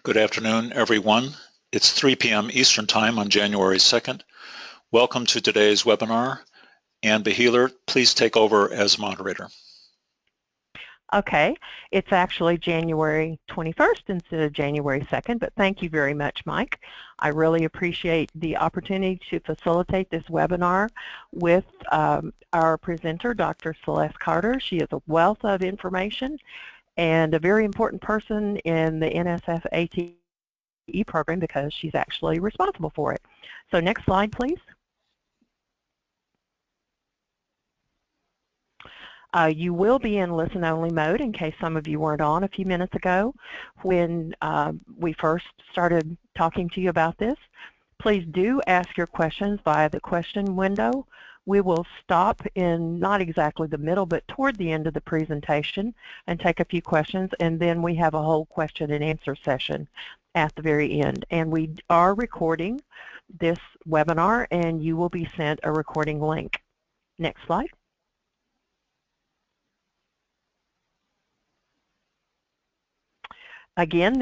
Good afternoon, everyone. It's 3 p.m. Eastern Time on January 2nd. Welcome to today's webinar. Ann Beheeler, please take over as moderator. Okay, it's actually January 21st instead of January 2nd, but thank you very much, Mike. I really appreciate the opportunity to facilitate this webinar with our presenter, Dr. Celeste Carter. She is a wealth of information and a very important person in the NSF ATE program because she's actually responsible for it. So next slide, please. You will be in listen-only mode in case some of you weren't on a few minutes ago when we first started talking to you about this. Please do ask your questions via the question window. We will stop in not exactly the middle, but toward the end of the presentation and take a few questions, and then we have a whole question and answer session at the very end. And we are recording this webinar, and you will be sent a recording link. Next slide. Again,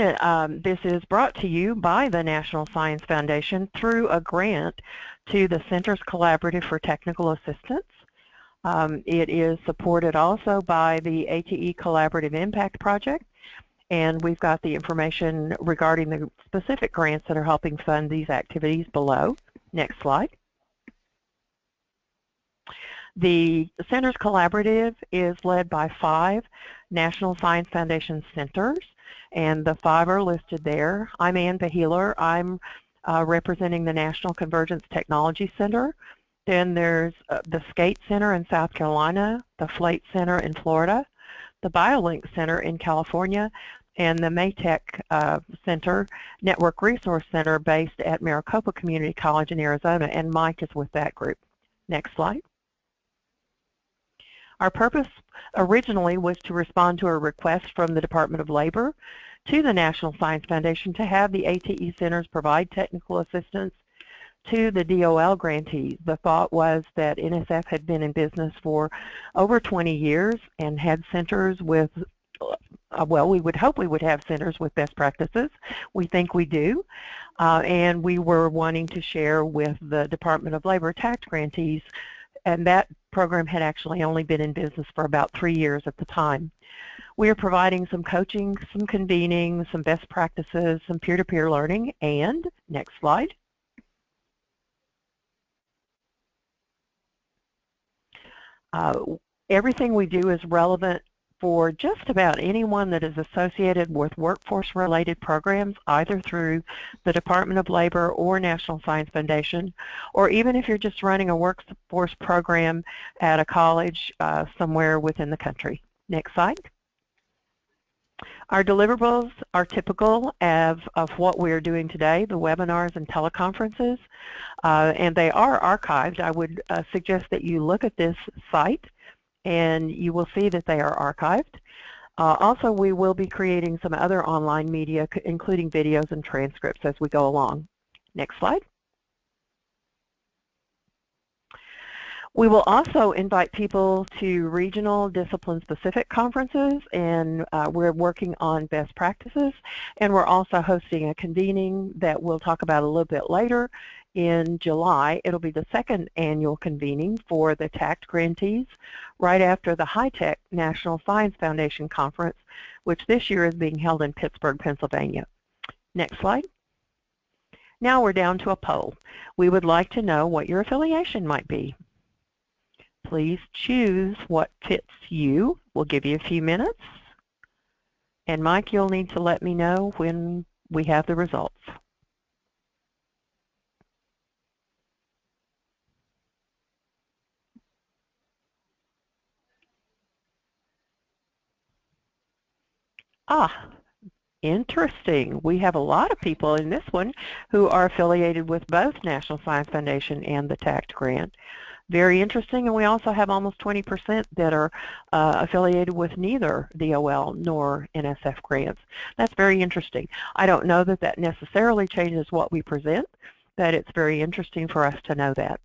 this is brought to you by the National Science Foundation through a grant to the Centers Collaborative for Technical Assistance. It is supported also by the ATE Collaborative Impact Project, and we've got the information regarding the specific grants that are helping fund these activities below. Next slide. The Centers Collaborative is led by 5 National Science Foundation centers, and the 5 are listed there. I'm Ann Beheeler. I'm representing the National Convergence Technology Center. Then there's the SCATE Center in South Carolina, the FLATE Center in Florida, the BioLink Center in California, and the Maytech Center, Network Resource Center based at Maricopa Community College in Arizona, and Mike is with that group. Next slide. Our purpose originally was to respond to a request from the Department of Labor to the National Science Foundation to have the ATE centers provide technical assistance to the DOL grantees. The thought was that NSF had been in business for over 20 years and had centers with, well, we would hope we would have centers with best practices. We think we do. And we were wanting to share with the Department of Labor tax grantees, and that program had actually only been in business for about 3 years at the time. We are providing some coaching, some convening, some best practices, some peer-to-peer learning, and next slide. Everything we do is relevant for just about anyone that is associated with workforce-related programs, either through the Department of Labor or National Science Foundation, or even if you're just running a workforce program at a college somewhere within the country. Next slide. Our deliverables are typical of what we're doing today, the webinars and teleconferences, and they are archived. I would suggest that you look at this site and you will see that they are archived. Also, we will be creating some other online media, including videos and transcripts as we go along. Next slide. We will also invite people to regional discipline-specific conferences, and we're working on best practices, and we're also hosting a convening that we'll talk about a little bit later in July. It'll be the 2nd annual convening for the TACT grantees right after the High-Tech National Science Foundation Conference, which this year is being held in Pittsburgh, Pennsylvania. Next slide. Now we're down to a poll. We would like to know what your affiliation might be. Please choose what fits you. We'll give you a few minutes. And Mike, you'll need to let me know when we have the results. Interesting. We have a lot of people in this one who are affiliated with both National Science Foundation and the TACT grant. Very interesting, and we also have almost 20% that are affiliated with neither DOL nor NSF grants. That's very interesting. I don't know that that necessarily changes what we present, but it's very interesting for us to know that.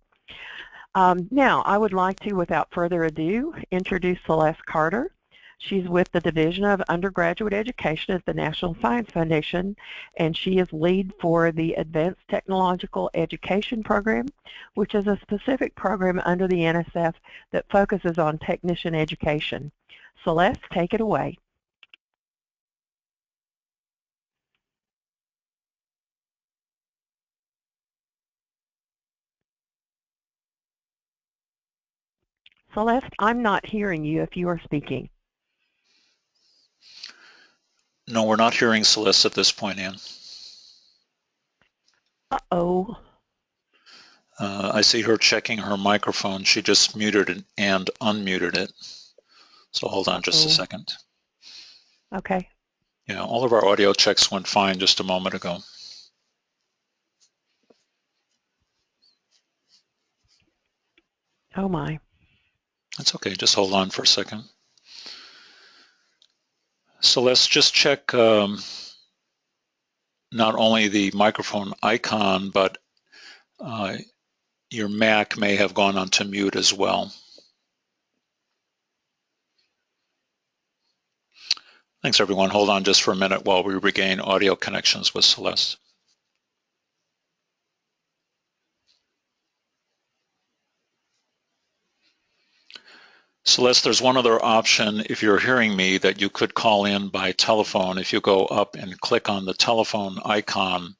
Now, I would like to, without further ado, introduce Celeste Carter. She's with the Division of Undergraduate Education at the National Science Foundation, and she is lead for the Advanced Technological Education Program, which is a specific program under the NSF that focuses on technician education. Celeste, take it away. Celeste, I'm not hearing you if you are speaking. No, we're not hearing Celeste at this point, Ann. Uh-oh. I see her checking her microphone. She just muted it and unmuted it. So hold on just a second. Okay. Yeah, all of our audio checks went fine just a moment ago. Oh my. That's okay, just hold on for a second. So let's just check not only the microphone icon, but your Mac may have gone onto mute as well. Thanks everyone, hold on just for a minute while we regain audio connections with Celeste. Celeste, there's one other option if you're hearing me that you could call in by telephone. If you go up and click on the telephone icon,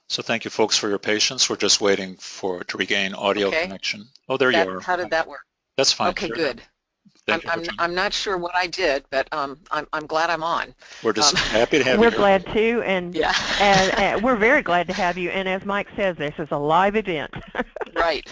so thank you folks for your patience. We're just waiting to regain audio connection. Oh, there you are. How did that work? That's fine. Okay, good. I'm not sure what I did, but I'm glad I'm on. We're just happy to have you. We're glad too, and, yeah. and we're very glad to have you. And as Mike says, this is a live event. Right.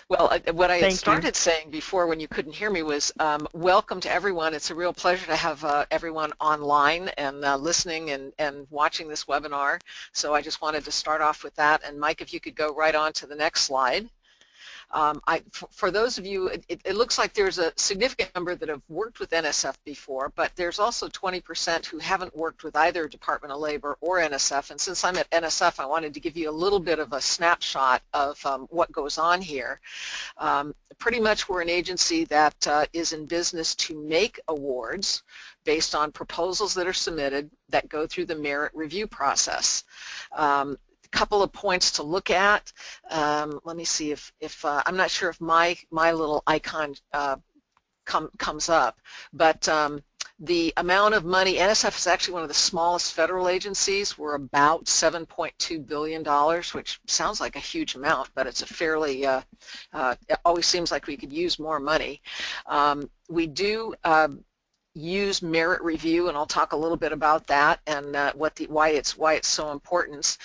Well, what I had started saying before when you couldn't hear me was welcome to everyone. It's a real pleasure to have everyone online and listening and watching this webinar. So I just wanted to start off with that. And Mike, if you could go right on to the next slide. For those of you, it looks like there's a significant number that have worked with NSF before, but there's also 20% who haven't worked with either Department of Labor or NSF. And since I'm at NSF, I wanted to give you a little bit of a snapshot of what goes on here. Pretty much we're an agency that is in business to make awards based on proposals that are submitted that go through the merit review process. Couple of points to look at. Let me see if I'm not sure if my little icon comes up, but the amount of money, NSF is actually one of the smallest federal agencies. We're about $7.2 billion, which sounds like a huge amount, but it's a fairly, it always seems like we could use more money. We do use merit review, and I'll talk a little bit about that and why it's so important.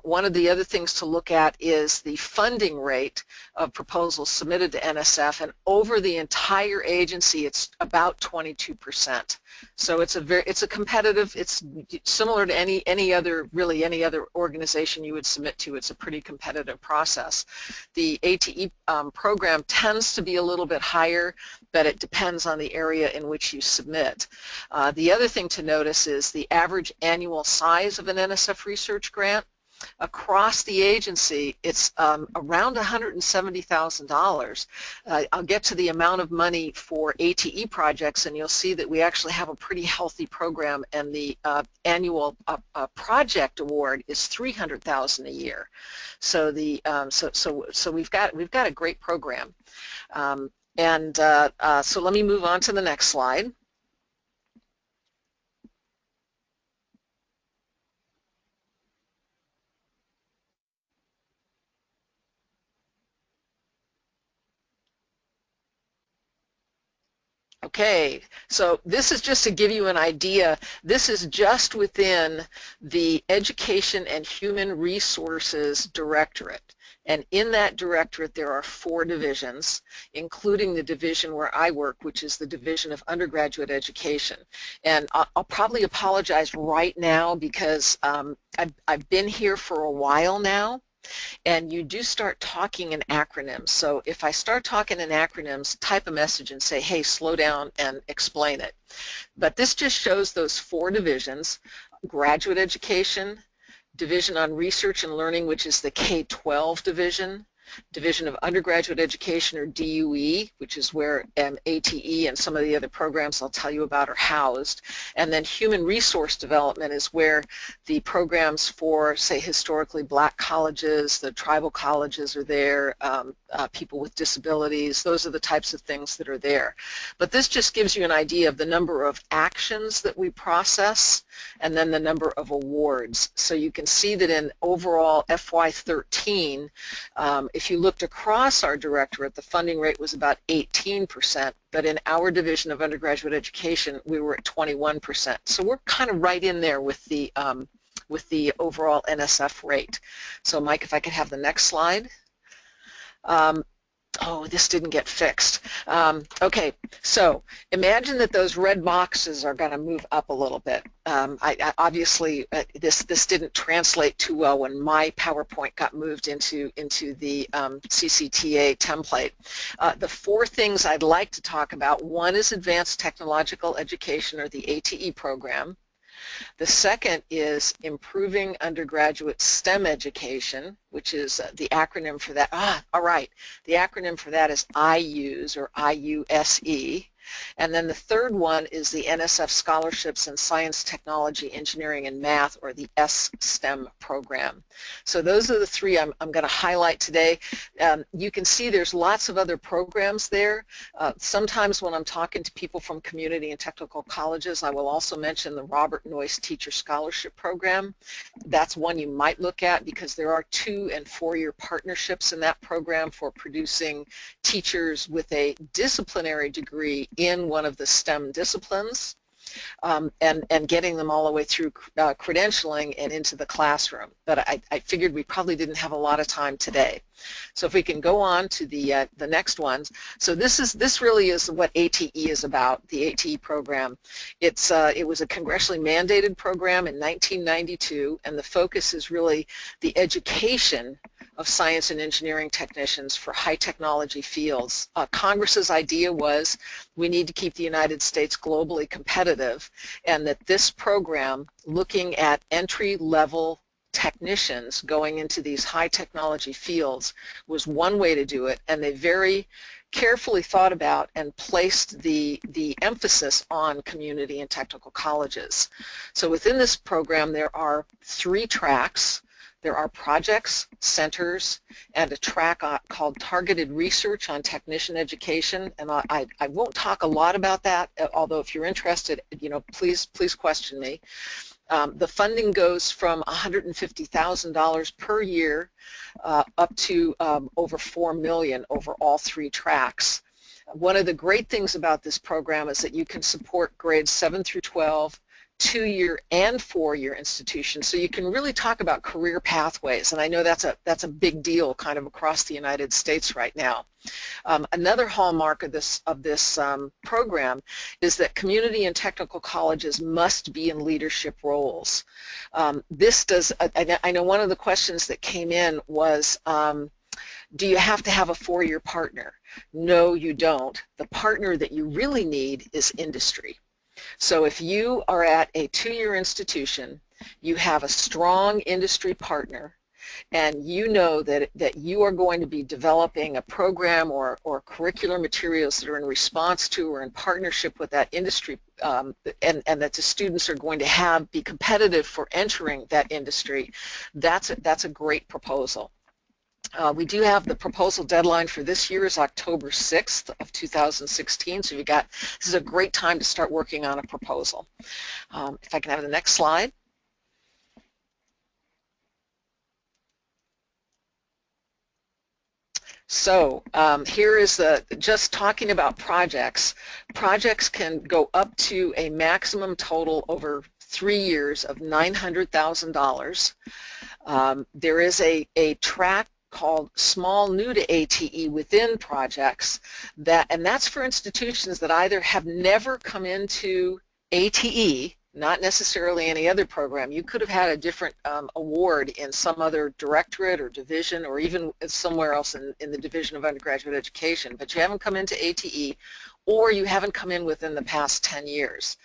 One of the other things to look at is the funding rate of proposals submitted to NSF, and over the entire agency it's about 22%. So it's a competitive, it's similar to any other organization you would submit to. It's a pretty competitive process. The ATE program tends to be a little bit higher, but it depends on the area in which you submit. The other thing to notice is the average annual size of an NSF research grant. Across the agency, it's around $170,000. I'll get to the amount of money for ATE projects, and you'll see that we actually have a pretty healthy program, and the annual project award is $300,000 a year. So the so we've got a great program. So let me move on to the next slide. Okay, so this is just to give you an idea. This is just within the Education and Human Resources Directorate. And in that directorate, there are 4 divisions, including the division where I work, which is the Division of Undergraduate Education. And I'll probably apologize right now because I've been here for a while now. and you do start talking in acronyms. So if I start talking in acronyms, type a message and say, hey, slow down and explain it. But this just shows those 4 divisions: graduate education, Division on Research and Learning, which is the K-12 division, Division of Undergraduate Education, or DUE, which is where ATE and some of the other programs I'll tell you about are housed. And then Human Resource Development is where the programs for, say, historically black colleges, the tribal colleges are there, people with disabilities. Those are the types of things that are there. But this just gives you an idea of the number of actions that we process and then the number of awards. So you can see that in overall FY13, if you looked across our directorate, the funding rate was about 18%, but in our Division of Undergraduate Education, we were at 21%. So we're kind of right in there with the overall NSF rate. So Mike, if I could have the next slide. Oh, this didn't get fixed. Okay, so imagine that those red boxes are going to move up a little bit. Obviously, this didn't translate too well when my PowerPoint got moved into the CCTA template. The 4 things I'd like to talk about: one is Advanced Technological Education, or the ATE program. The second is Improving Undergraduate STEM Education, which is the acronym for that. All right. The acronym for that is IUSE, or IUSE. And then the third one is the NSF Scholarships in Science, Technology, Engineering, and Math, or the STEM program. So those are the 3 I'm going to highlight today. You can see there's lots of other programs there. Sometimes when I'm talking to people from community and technical colleges, I will also mention the Robert Noyce Teacher Scholarship Program. That's one you might look at, because there are 2- and 4-year partnerships in that program for producing teachers with a disciplinary degree in one of the STEM disciplines, and getting them all the way through credentialing and into the classroom. But I figured we probably didn't have a lot of time today. So if we can go on to the next ones. So this really is what ATE is about, the ATE program. It was a congressionally mandated program in 1992, and the focus is really the education of science and engineering technicians for high technology fields. Congress's idea was we need to keep the United States globally competitive, and that this program, looking at entry-level technicians going into these high technology fields, was one way to do it, and they very carefully thought about and placed the emphasis on community and technical colleges. So within this program there are 3 tracks. There are projects, centers, and a track called Targeted Research on Technician Education. And I won't talk a lot about that, although if you're interested, please question me. The funding goes from $150,000 per year up to over $4 million over all 3 tracks. One of the great things about this program is that you can support grades 7 through 12, 2-year and 4-year institutions, so you can really talk about career pathways, and I know that's a big deal kind of across the United States right now. Another hallmark of this program is that community and technical colleges must be in leadership roles. I know one of the questions that came in was, do you have to have a 4-year partner? No, you don't. The partner that you really need is industry. So if you are at a 2-year institution, you have a strong industry partner, and you know that you are going to be developing a program or curricular materials that are in response to or in partnership with that industry, and that the students are going to be competitive for entering that industry, that's a great proposal. We do have the proposal deadline for this year is October 6th of 2016, so this is a great time to start working on a proposal. If I can have the next slide. So here is just talking about projects. Projects can go up to a maximum total over 3 years of $900,000. There is a track called Small New to ATE within projects, and that's for institutions that either have never come into ATE, not necessarily any other program. You could have had a different award in some other directorate or division or even somewhere else in the Division of Undergraduate Education, but you haven't come into ATE or you haven't come in within the past 10 years.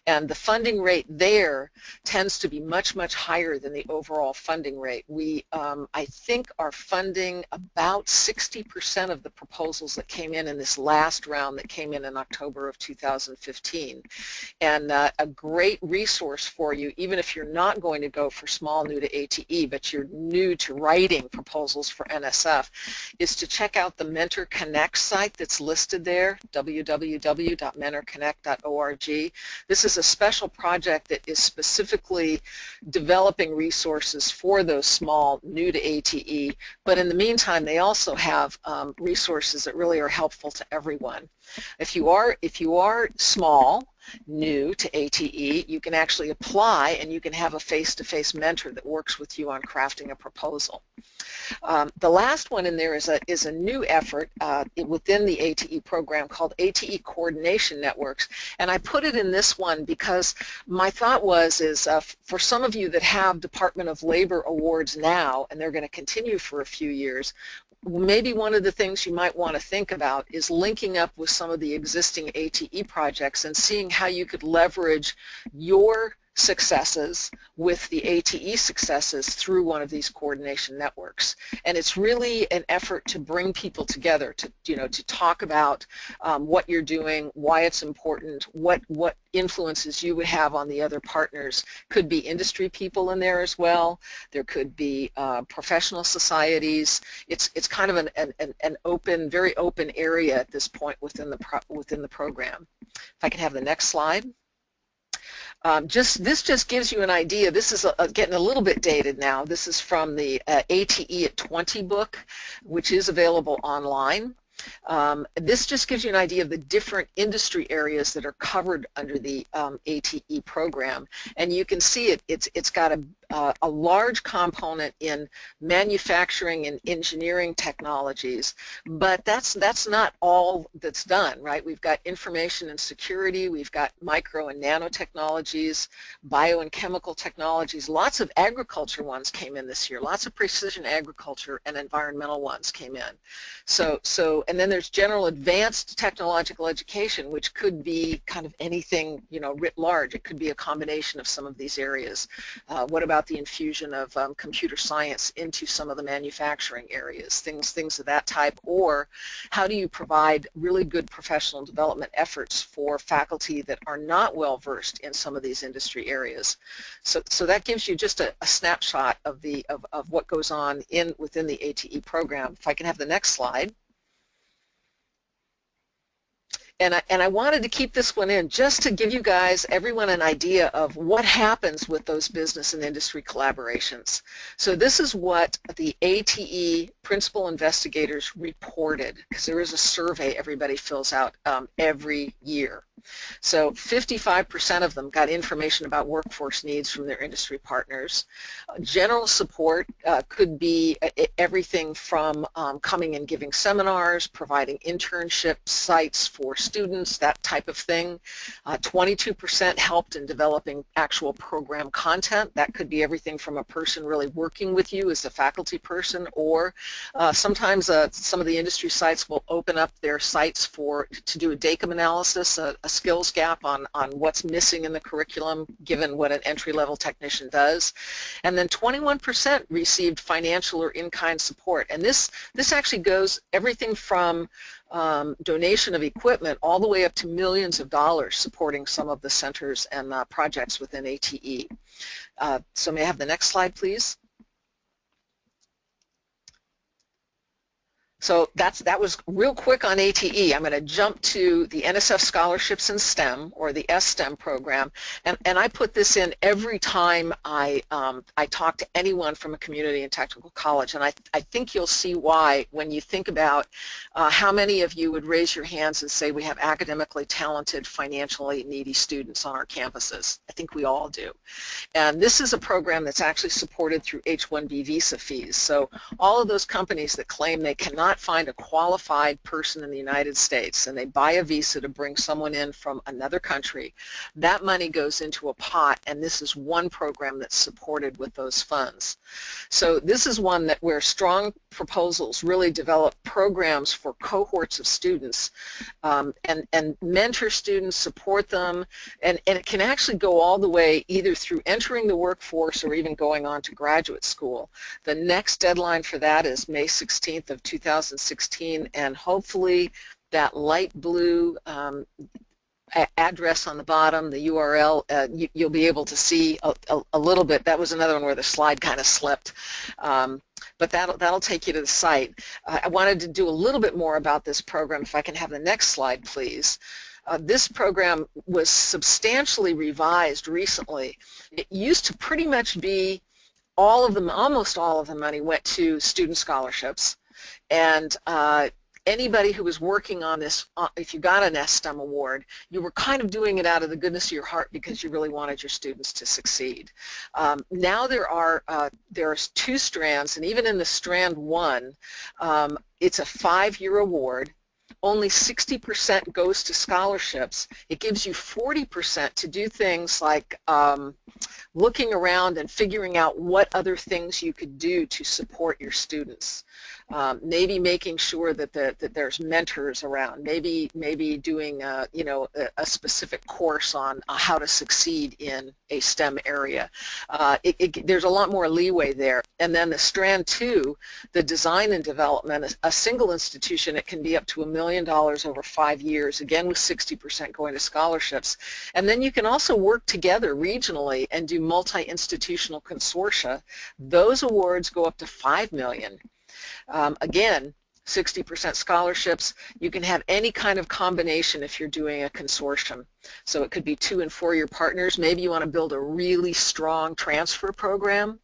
And the funding rate there tends to be much, much higher than the overall funding rate. We, I think, are funding about 60% of the proposals that came in this last round that came in October of 2015. And a great resource for you, even if you're not going to go for small new to ATE, but you're new to writing proposals for NSF, is to check out the Mentor Connect site that's listed there, www.mentorconnect.org. This is a special project that is specifically developing resources for those small new to ATE, but in the meantime they also have resources that really are helpful to everyone. If you are small, new to ATE, you can actually apply and you can have a face-to-face mentor that works with you on crafting a proposal. The last one in there is a new effort within the ATE program called ATE Coordination Networks, and I put it in this one because my thought is for some of you that have Department of Labor awards now, and they're going to continue for a few years, maybe one of the things you might want to think about is linking up with some of the existing ATE projects and seeing how you could leverage your successes with the ATE successes through one of these coordination networks. And it's really an effort to bring people together to, to talk about what you're doing, why it's important, what influences you would have on the other partners. Could be industry people in there as well. There could be professional societies. It's kind of an open, very open area at this point within the program. If I can have the next slide. This just gives you an idea. This is getting a little bit dated now. This is from the ATE at 20 book, which is available online. This just gives you an idea of the different industry areas that are covered under the ATE program, and you can see it's got a large component in manufacturing and engineering technologies, but that's not all that's done, right? We've got information and security, we've got micro and nanotechnologies, bio and chemical technologies, lots of agriculture ones came in this year, lots of precision agriculture and environmental ones came in. And then there's general advanced technological education, which could be kind of anything, writ large. It could be a combination of some of these areas. What about the infusion of computer science into some of the manufacturing areas, things of that type? Or how do you provide really good professional development efforts for faculty that are not well versed in some of these industry areas? So that gives you just a snapshot of what goes on within the ATE program. If I can have the next slide. And I wanted to keep this one in just to give you guys, everyone, an idea of what happens with those business and industry collaborations. So this is what the ATE principal investigators reported, because there is a survey everybody fills out every year. So 55% of them got information about workforce needs from their industry partners. General support could be everything from coming and giving seminars, providing internship sites for students, that type of thing. 22% helped in developing actual program content. That could be everything from a person really working with you as a faculty person, or sometimes some of the industry sites will open up their sites to do a DACM analysis, a skills gap on what's missing in the curriculum given what an entry-level technician does. And then 21% received financial or in-kind support. And this actually goes everything from donation of equipment all the way up to millions of dollars supporting some of the centers and projects within ATE. So may I have the next slide, please? So that was real quick on ATE. I'm going to jump to the NSF Scholarships in STEM, or the STEM program, and I put this in every time I talk to anyone from a community and technical college, and I think you'll see why when you think about how many of you would raise your hands and say we have academically talented, financially needy students on our campuses. I think we all do. And this is a program that's actually supported through H-1B visa fees. So all of those companies that claim they cannot cannot find a qualified person in the United States and they buy a visa to bring someone in from another country, that money goes into a pot, and this is one program that's supported with those funds. So this is one that where strong proposals really develop programs for cohorts of students and mentor students, support them, and it can actually go all the way either through entering the workforce or even going on to graduate school. The next deadline for that is May 16th of 2016, and hopefully that light blue address on the bottom, the URL, you'll be able to see a little bit. That was another one where the slide kind of slipped. But that'll take you to the site. I wanted to do a little bit more about this program. If I can have the next slide, please. This program was substantially revised recently. It used to pretty much be almost all of the money went to student scholarships, and anybody who was working on this, if you got an STEM award, you were kind of doing it out of the goodness of your heart because you really wanted your students to succeed. Now there's two strands, and even in the strand one, it's a 5-year award. Only 60% goes to scholarships. It gives you 40% to do things like looking around and figuring out what other things you could do to support your students. Maybe making sure that there's mentors around. Maybe doing a specific course on how to succeed in a STEM area. There's a lot more leeway there. And then the strand 2, the design and development, a single institution, it can be up to $1 million over 5 years, again with 60% going to scholarships. And then you can also work together regionally and do multi-institutional consortia. Those awards go up to $5 million. Again, 60% scholarships. You can have any kind of combination if you're doing a consortium. So it could be 2- and 4-year partners. Maybe you want to build a really strong transfer program.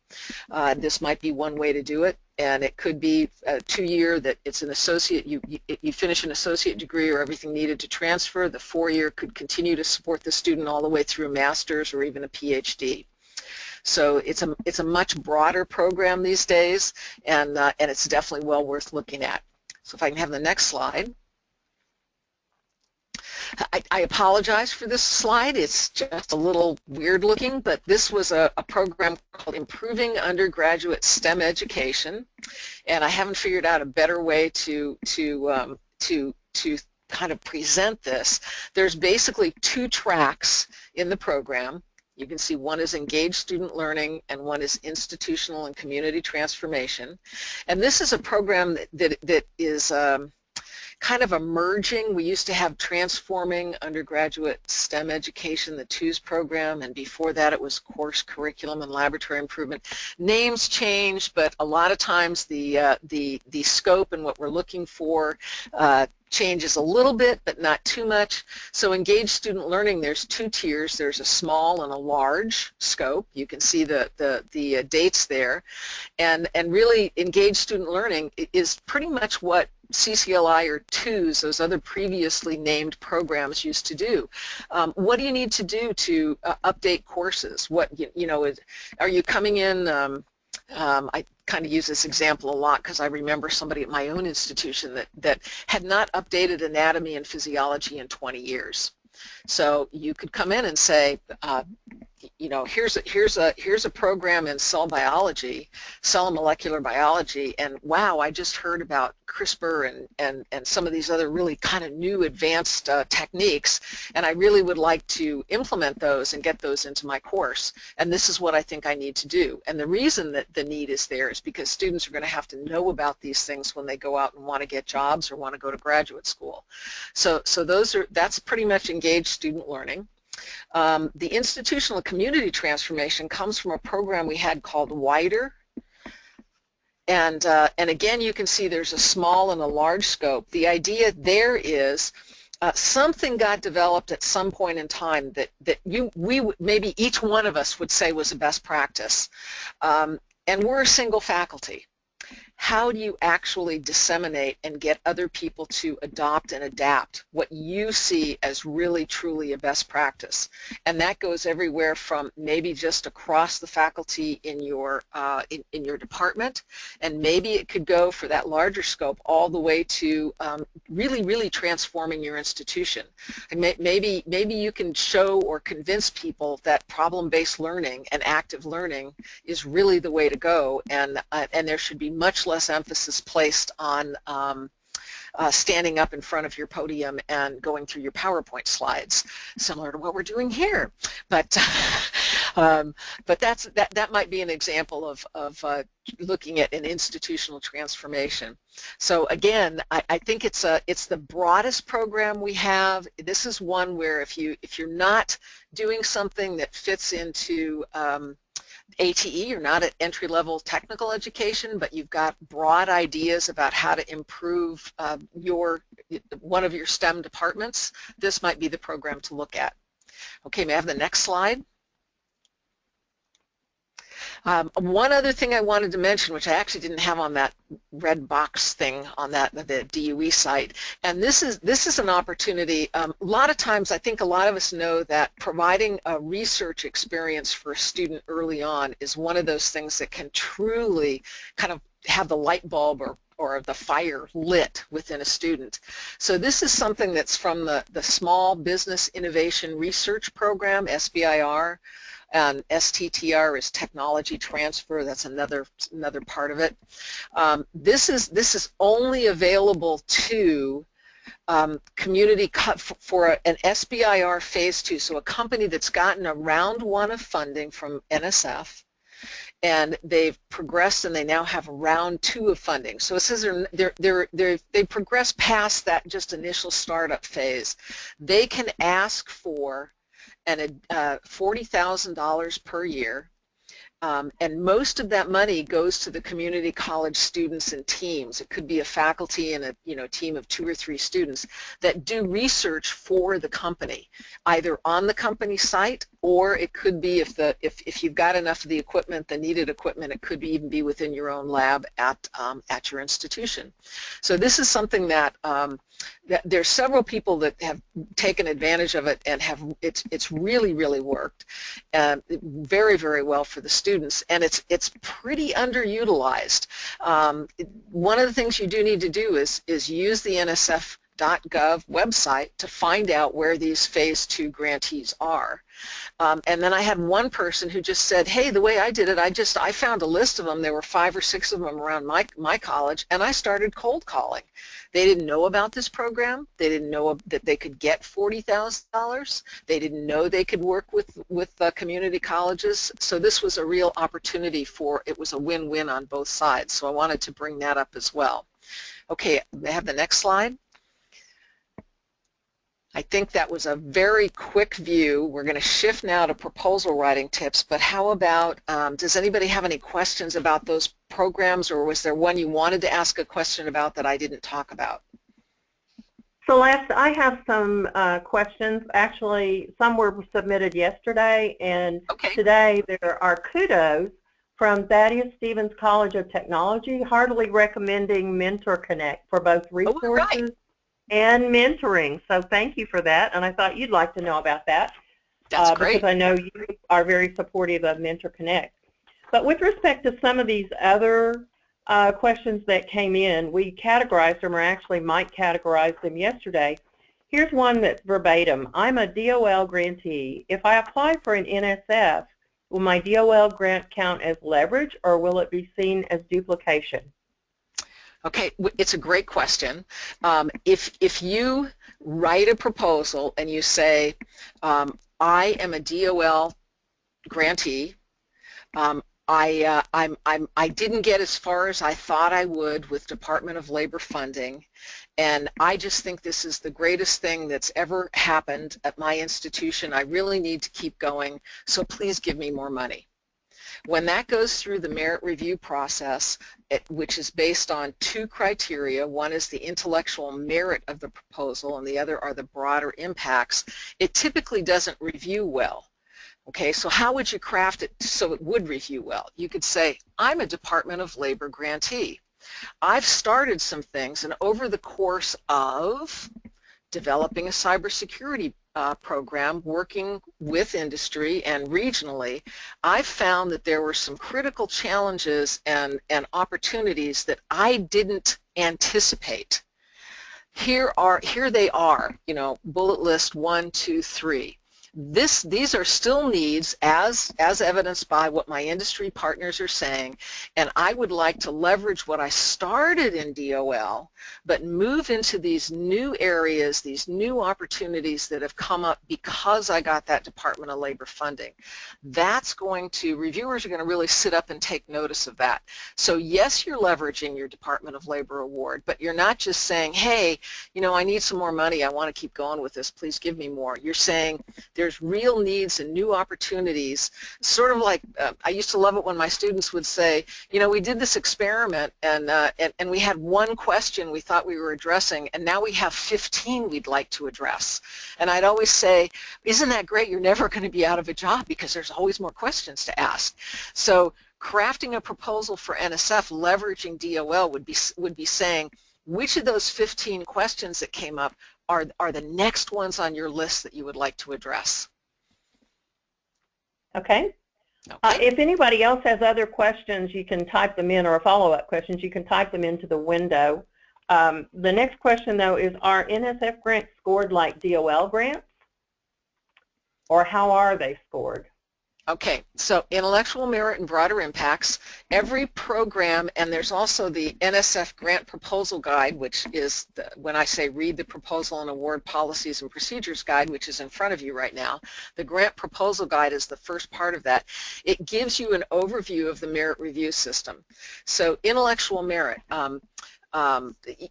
This might be one way to do it. And it could be a 2-year that it's an associate, you finish an associate degree or everything needed to transfer. The 4-year could continue to support the student all the way through a master's or even a PhD. So it's a much broader program these days, and it's definitely well worth looking at. So if I can have the next slide. I apologize for this slide. It's just a little weird looking, but this was a program called Improving Undergraduate STEM Education, and I haven't figured out a better way to kind of present this. There's basically 2 tracks in the program. You can see one is engaged student learning and one is institutional and community transformation. And this is a program that is kind of emerging. We used to have Transforming Undergraduate STEM Education, the TWOS program, and before that it was Course Curriculum and Laboratory Improvement. Names changed, but a lot of times the scope and what we're looking for changes a little bit, but not too much. So engaged student learning, there's 2 tiers. There's a small and a large scope. You can see the dates there. And really engaged student learning is pretty much what CCLI or TWOS, those other previously named programs, used to do. What do you need to do to update courses? What, are you coming in, I kind of use this example a lot because I remember somebody at my own institution that had not updated anatomy and physiology in 20 years. So you could come in and say, here's a program in cell biology, cell and molecular biology, and wow, I just heard about CRISPR and some of these other really kind of new advanced techniques, and I really would like to implement those and get those into my course, and this is what I think I need to do. And the reason that the need is there is because students are going to have to know about these things when they go out and want to get jobs or want to go to graduate school. So that's pretty much engaged student learning. The institutional community transformation comes from a program we had called WIDER, and again you can see there's a small and a large scope. The idea there is something got developed at some point in time that maybe each one of us would say was a best practice, and we're a single faculty. how do you actually disseminate and get other people to adopt and adapt what you see as really truly a best practice? And that goes everywhere from maybe just across the faculty in your in your department, and maybe it could go for that larger scope all the way to really transforming your institution. And maybe you can show or convince people that problem-based learning and active learning is really the way to go, and there should be much less emphasis placed on standing up in front of your podium and going through your PowerPoint slides, similar to what we're doing here. But that might be an example of looking at an institutional transformation. So again, I think it's the broadest program we have. This is one where if you're not doing something that fits into ATE, you're not at entry-level technical education, but you've got broad ideas about how to improve one of your STEM departments, this might be the program to look at. Okay, may I have the next slide? One other thing I wanted to mention, which I actually didn't have on that red box thing on the DOE site, and this is an opportunity. A lot of times I think a lot of us know that providing a research experience for a student early on is one of those things that can truly kind of have the light bulb or the fire lit within a student. So this is something that's from the Small Business Innovation Research Program, SBIR. And STTR is technology transfer. That's another part of it. This is only available to community for an SBIR Phase 2, so a company that's gotten a round 1 of funding from NSF, and they've progressed and they now have a round 2 of funding. So it says they've progressed past that just initial startup phase. They can ask for $40,000 per year, and most of that money goes to the community college students and teams. It could be a faculty and a team of 2 or 3 students that do research for the company, either on the company site, or it could be if you've got enough of the equipment, the needed equipment, it could even be within your own lab at your institution. So this is something that there's several people that have taken advantage of it and it's really worked very well for the students, and it's pretty underutilized. One of the things you do need to do is use the NSF.gov website to find out where these Phase 2 grantees are. And then I had one person who just said, hey, the way I did it, I found a list of them. There were 5 or 6 of them around my college, and I started cold calling. They didn't know about this program. They didn't know that they could get $40,000. They didn't know they could work with community colleges. So this was a real opportunity it was a win-win on both sides. So I wanted to bring that up as well. Okay, may I have the next slide? I think that was a very quick view. We're going to shift now to proposal writing tips, but how about, does anybody have any questions about those programs, or was there one you wanted to ask a question about that I didn't talk about? Celeste, I have some questions. Actually, some were submitted yesterday, and today there are kudos from Thaddeus Stevens College of Technology, heartily recommending Mentor Connect for both resources and mentoring. So thank you for that, and I thought you'd like to know about that. That's great. Because I know you are very supportive of Mentor Connect. But with respect to some of these other questions that came in, we categorized them, or actually Mike categorized them yesterday. Here's one that's verbatim. I'm a DOL grantee. If I apply for an NSF, will my DOL grant count as leverage, or will it be seen as duplication? Okay, it's a great question. If you write a proposal and you say, I am a DOL grantee, I didn't get as far as I thought I would with Department of Labor funding, and I just think this is the greatest thing that's ever happened at my institution. I really need to keep going, so please give me more money. When that goes through the merit review process, which is based on 2 criteria, one is the intellectual merit of the proposal and the other are the broader impacts, it typically doesn't review well. Okay, so how would you craft it so it would review well? You could say, I'm a Department of Labor grantee. I've started some things, and over the course of developing a cybersecurity program, working with industry and regionally, I found that there were some critical challenges and opportunities that I didn't anticipate. Here they are, you know, bullet list 1, 2, 3. These are still needs as evidenced by what my industry partners are saying, and I would like to leverage what I started in DOL, but move into these new areas, these new opportunities that have come up because I got that Department of Labor funding. That's going to, reviewers are going to really sit up and take notice of that. So yes, you're leveraging your Department of Labor award, but you're not just saying, hey, you know, I need some more money, I want to keep going with this, please give me more. You're saying there's real needs and new opportunities, sort of like, I used to love it when my students would say, you know, we did this experiment and we had one question we thought we were addressing, and now we have 15 we'd like to address. And I'd always say, isn't that great? You're never going to be out of a job because there's always more questions to ask. So crafting a proposal for NSF leveraging DOL would be saying, which of those 15 questions that came up are the next ones on your list that you would like to address? Okay. If anybody else has other questions, you can type them in, or follow-up questions, you can type them into the window. The next question, though, is, are NSF grants scored like DOL grants? Or how are they scored? Okay, so intellectual merit and broader impacts, every program, and there's also the NSF grant proposal guide, which is, when I say read the proposal and award policies and procedures guide, which is in front of you right now, the grant proposal guide is the first part of that. It gives you an overview of the merit review system. So intellectual merit,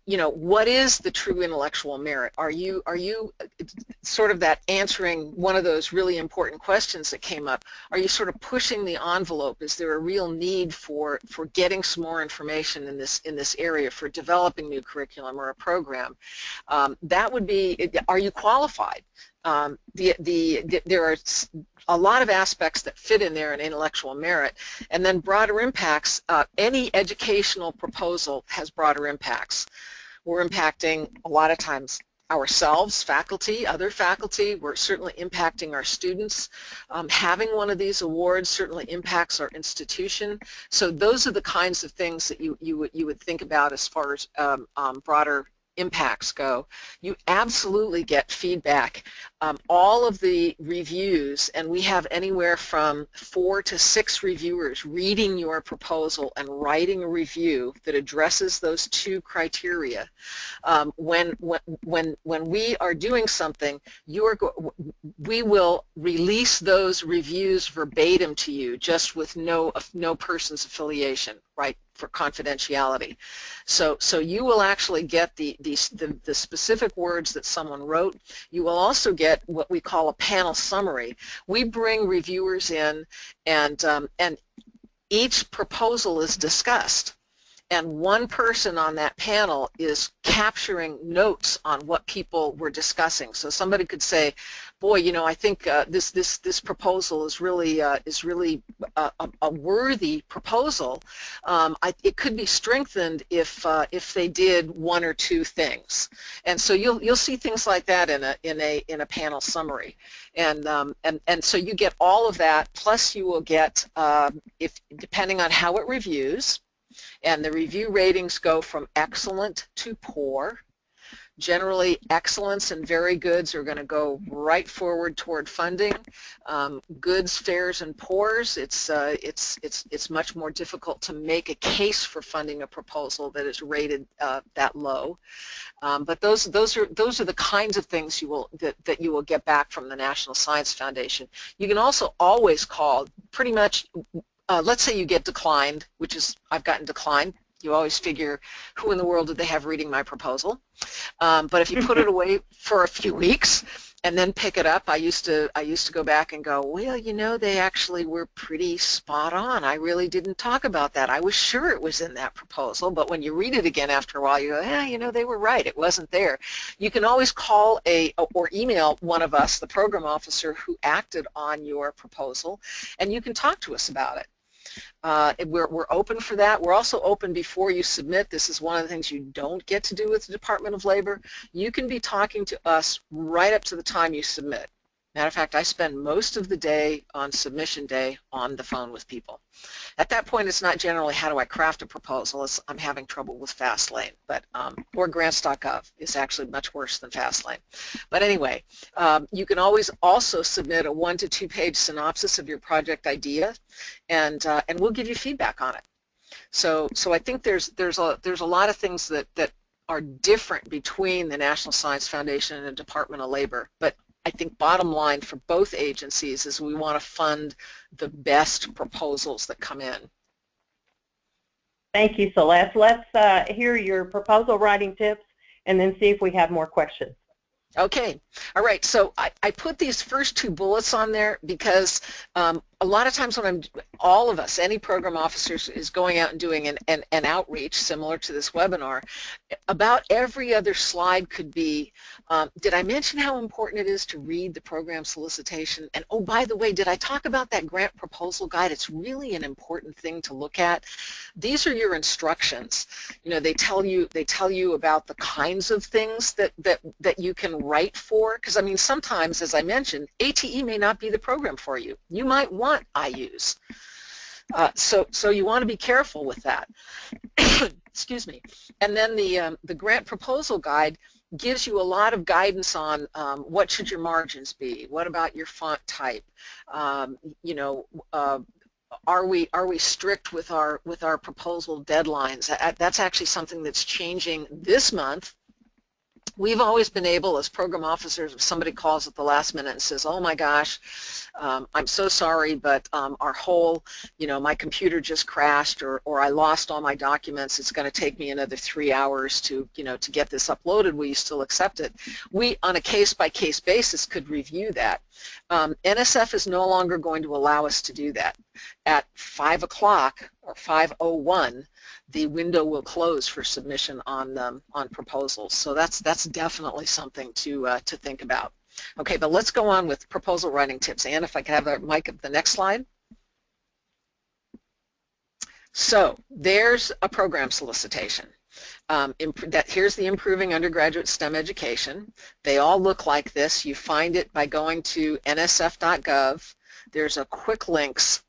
you know, what is the true intellectual merit? Are you sort of that answering one of those really important questions that came up? Are you sort of pushing the envelope? Is there a real need for getting some more information in this area, for developing new curriculum or a program? That would be, are you qualified? There are a lot of aspects that fit in there in intellectual merit, and then broader impacts. Any educational proposal has broader impacts. We're impacting a lot of times ourselves, faculty, other faculty. We're certainly impacting our students. Having one of these awards certainly impacts our institution. So those are the kinds of things that you would think about as far as broader impacts go. You absolutely get feedback. All of the reviews, and we have anywhere from 4 to 6 reviewers reading your proposal and writing a review that addresses those 2 criteria. When we are doing something, we will release those reviews verbatim to you, just with no person's affiliation, right, for confidentiality. So you will actually get the specific words that someone wrote. You will also get what we call a panel summary. We bring reviewers in, and each proposal is discussed, and one person on that panel is capturing notes on what people were discussing. So somebody could say, boy, you know, I think this proposal is really a worthy proposal. It could be strengthened if they did 1 or 2 things. And so you'll see things like that in a panel summary. And so you get all of that, plus you will get, depending on how it reviews, and the review ratings go from excellent to poor. Generally, excellence and very goods are going to go right forward toward funding. Goods, fairs, and poors, it's much more difficult to make a case for funding a proposal that is rated that low. But those are the kinds of things that you will get back from the National Science Foundation. You can also always call, pretty much. Let's say you get declined, which is, I've gotten declined. You always figure, who in the world did they have reading my proposal? But if you put it away for a few weeks and then pick it up, I used to go back and go, well, you know, they actually were pretty spot on. I really didn't talk about that. I was sure it was in that proposal, but when you read it again after a while, you go, yeah, you know, they were right. It wasn't there. You can always call or email one of us, the program officer who acted on your proposal, and you can talk to us about it. We're open for that. We're also open before you submit. This is one of the things you don't get to do with the Department of Labor. You can be talking to us right up to the time you submit. Matter of fact, I spend most of the day on submission day on the phone with people. At that point, it's not generally how do I craft a proposal, it's I'm having trouble with FastLane, but or grants.gov is actually much worse than FastLane. But anyway, you can always also submit a 1 to 2 page synopsis of your project idea, and we'll give you feedback on it. So I think there's a lot of things that are different between the National Science Foundation and the Department of Labor, but I think bottom line for both agencies is we want to fund the best proposals that come in. Thank you, Celeste. Let's hear your proposal writing tips and then see if we have more questions. Okay, all right, so I put these first 2 bullets on there because a lot of times when all of us, any program officers is going out and doing an outreach similar to this webinar, about every other slide could be, did I mention how important it is to read the program solicitation? And oh, by the way, did I talk about that grant proposal guide? It's really an important thing to look at. These are your instructions. You know, they tell you about the kinds of things that you can write for, because I mean sometimes, as I mentioned, ATE may not be the program for you. You might want IUs. So you want to be careful with that. Excuse me. And then the grant proposal guide gives you a lot of guidance on what should your margins be, what about your font type, you know, are we strict with our proposal deadlines? That's actually something that's changing this month. We've always been able, as program officers, if somebody calls at the last minute and says, oh my gosh, I'm so sorry, but our whole, you know, my computer just crashed, or I lost all my documents, it's going to take me another 3 hours to, you know, to get this uploaded, will you still accept it? We, on a case-by-case basis, could review that. NSF is no longer going to allow us to do that. At 5 o'clock or 5:01, the window will close for submission on proposals. So that's definitely something to think about. Okay, but let's go on with proposal writing tips. Anne, if I could have the mic up the next slide. So there's a program solicitation. Here's the Improving Undergraduate STEM Education. They all look like this. You find it by going to nsf.gov. There's a quick links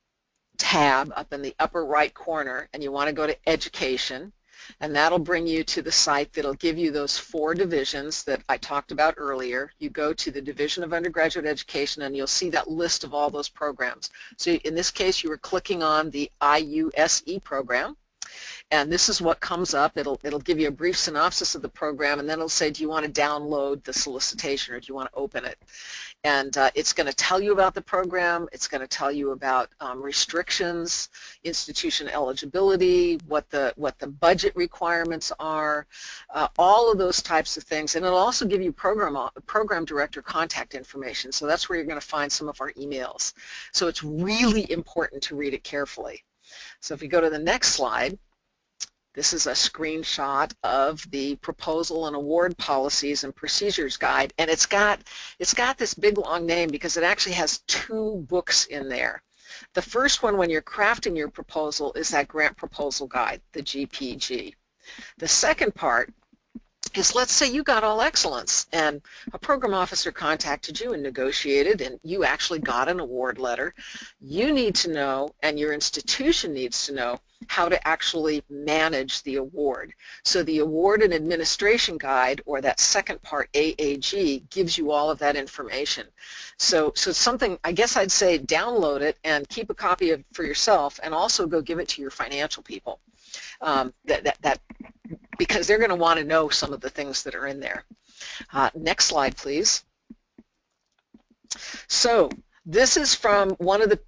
tab up in the upper right corner, and you want to go to Education, and that'll bring you to the site that'll give you those 4 divisions that I talked about earlier. You go to the Division of Undergraduate Education, and you'll see that list of all those programs. So in this case, you were clicking on the IUSE program, and this is what comes up. It'll give you a brief synopsis of the program, and then it'll say, do you want to download the solicitation, or do you want to open it? And it's going to tell you about the program. It's going to tell you about restrictions, institution eligibility, what the budget requirements are, all of those types of things. And it'll also give you program director contact information. So that's where you're going to find some of our emails. So it's really important to read it carefully. So if we go to the next slide, this is a screenshot of the Proposal and Award Policies and Procedures Guide, and it's got this big long name because it actually has 2 books in there. The first one, when you're crafting your proposal, is that Grant Proposal Guide, the GPG. The second part is, let's say you got all excellence and a program officer contacted you and negotiated, and you actually got an award letter. You need to know, and your institution needs to know, how to actually manage the award. So the Award and Administration Guide, or that second part, AAG, gives you all of that information. So it's something, I guess I'd say, download it and keep a copy of it for yourself, and also go give it to your financial people. Because they're going to want to know some of the things that are in there. Next slide, please. So this is from one of the